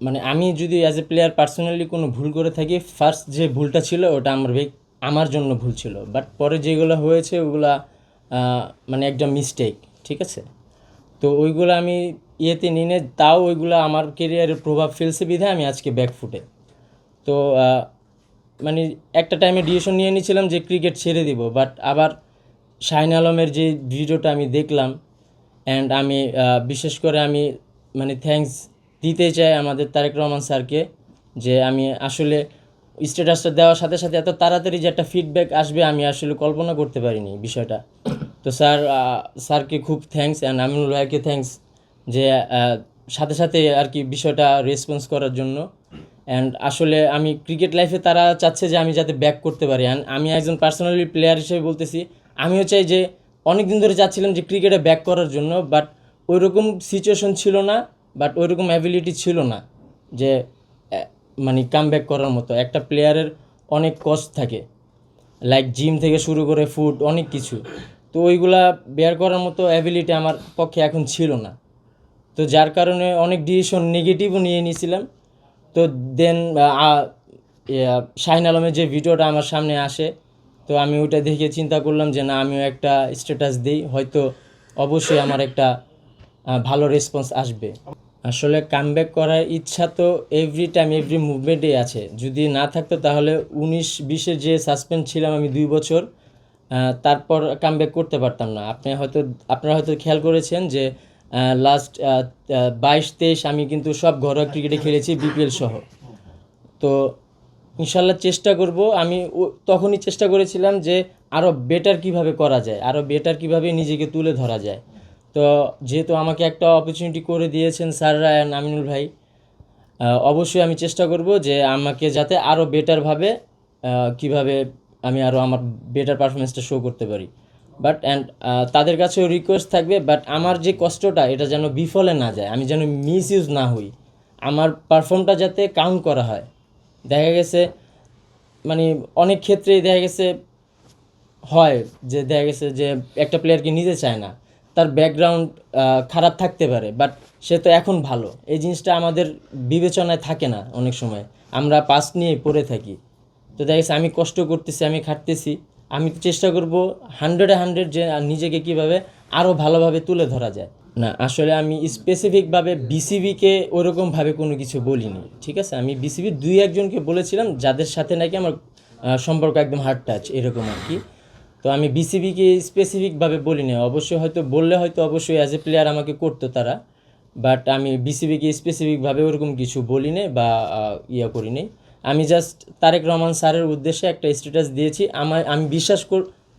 মানে আমি যদি অ্যাজ এ প্লেয়ার পার্সোনালি কোনো ভুল করে থাকি, ফার্স্ট যে ভুলটা ছিল ওটা আমার জন্য ভুল ছিল, বাট পরে যেগুলো হয়েছে ওগুলা মানে একটা মিস্টেক, ঠিক আছে। তো ওইগুলো আমি ইয়েতে নিয়ে তাও ওইগুলো আমার কেরিয়ারে প্রভাব ফেলছে বিধায় আমি আজকে ব্যাকফুটে। তো মানে একটা টাইমে ডিসিশন নিয়ে নিয়েছিলাম যে ক্রিকেট ছেড়ে দিব, বাট আবার শাহিন আলমের যে ভিডিওটা আমি দেখলাম, অ্যান্ড আমি বিশেষ করে আমি মানে থ্যাঙ্কস দিতে চাই আমাদের তারেক রহমান স্যারকে, যে আমি আসলে স্ট্যাটাসটা দেওয়ার সাথে সাথে এত তাড়াতাড়ি যে একটা ফিডব্যাক আসবে আমি আসলে কল্পনা করতে পারিনি বিষয়টা। তো স্যারকে খুব থ্যাঙ্কস, অ্যান্ড আমিনুল ভাইকে থ্যাঙ্কস যে সাথে সাথে আর কি বিষয়টা রেসপন্স করার জন্য। অ্যান্ড আসলে আমি ক্রিকেট লাইফে তারা চাচ্ছে যে আমি যাতে ব্যাক করতে পারি, অ্যান্ড আমি একজন পার্সোনালি প্লেয়ার হিসেবে বলতেছি আমিও চাই যে অনেক দিন ধরে চাচ্ছিলাম যে ক্রিকেটে ব্যাক করার জন্য, বাট ওই রকম সিচুয়েশন ছিল না, বাট ওই রকম অ্যাবিলিটি ছিল না যে মানে কাম ব্যাক করার মতো। একটা প্লেয়ারের অনেক কষ্ট থাকে, লাইক জিম থেকে শুরু করে ফুড অনেক কিছু, তো ওইগুলা বের করার মতো অ্যাবিলিটি আমার পক্ষে এখন ছিল না। তো যার কারণে অনেক ডিসিশন নেগেটিভও নিয়ে নিয়েছিলাম। তো দেন শাহিন আলমের যে ভিডিওটা আমার সামনে আসে, তো আমি ওইটা দেখে চিন্তা করলাম যে না, আমিও একটা স্ট্যাটাস দিই, হয়তো অবশ্যই আমার একটা ভালো রেসপন্স আসবে। আসলে কামব্যাক করার ইচ্ছা তো এভরি টাইম এভরি মুভমেন্টেই আছে, যদি না থাকতো তাহলে 19-20-এর যে সাসপেন্ড ছিলাম আমি 2 বছর, তারপর কামব্যাক করতে পারতাম না। আপনারা হয়তো খেয়াল করেছেন যে লাস্ট 22-23 আমি কিন্তু সব ঘরোয়া ক্রিকেটে খেলেছি বিপিএল সহ। তো ইনশাল্লাহ চেষ্টা করব। আমি তখনই চেষ্টা করেছিলাম যে আরও বেটার কিভাবে করা যায়, আরও বেটার কিভাবে নিজেকে তুলে ধরা যায়। তো যেহেতু আমাকে একটা অপরচুনিটি করে দিয়েছেন স্যাররা অ্যান্ড আমিনুল ভাই, অবশ্যই আমি চেষ্টা করব যে আমাকে যাতে আরও বেটারভাবে কীভাবে আমি আরও আমার বেটার পারফরমেন্সটা শো করতে পারি। বাট অ্যান্ড তাদের কাছেও রিকোয়েস্ট থাকবে, বাট আমার যে কষ্টটা এটা যেন বিফলে না যায়, আমি যেন মিস ইউজ না হই, আমার পারফর্মটা যাতে কাউন্ট করা হয়। দেখা গেছে মানে অনেক ক্ষেত্রেই দেখা গেছে যে একটা প্লেয়ারকে নিতে চায় না, তার ব্যাকগ্রাউন্ড খারাপ থাকতে পারে, বাট সে তো এখন ভালো, এই জিনিসটা আমাদের বিবেচনায় থাকে না অনেক সময়, আমরা পাস্ট নিয়ে পড়ে থাকি। তো দেখা গেছে আমি কষ্ট করতেছি, আমি খাটতেছি, আমি চেষ্টা করব 100-100 যে নিজেকে কীভাবে আরও ভালোভাবে তুলে ধরা যায়। না, আসলে আমি স্পেসিফিকভাবে বিসিবিকে ওরকমভাবে কোনো কিছু বলিনি, ঠিক আছে। আমি বিসিবির 2-1জনকে বলেছিলাম যাদের সাথে নাকি আমার সম্পর্ক একদম হার্ড টাচ এরকম আর কি। তো আমি বিসিবিকে স্পেসিফিকভাবে বলিনি, অবশ্যই হয়তো বললে হয়তো অবশ্যই অ্যাজ এ প্লেয়ার আমাকে করতো তারা, বাট আমি বিসিবিকে স্পেসিফিকভাবে ওরকম কিছু বলিনি বা করিনি। আমি জাস্ট তারেক রহমান স্যারের উদ্দেশ্যে একটা স্ট্যাটাস দিয়েছি। আমি বিশ্বাস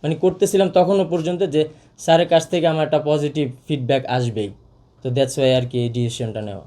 মানে করতেছিলাম তখনও পর্যন্ত যে স্যারের কাছ থেকে আমার একটা পজিটিভ ফিডব্যাক আসবেই। তো দ্যাটস ওয়াই আর কি এই ডিসিশনটা নেওয়া।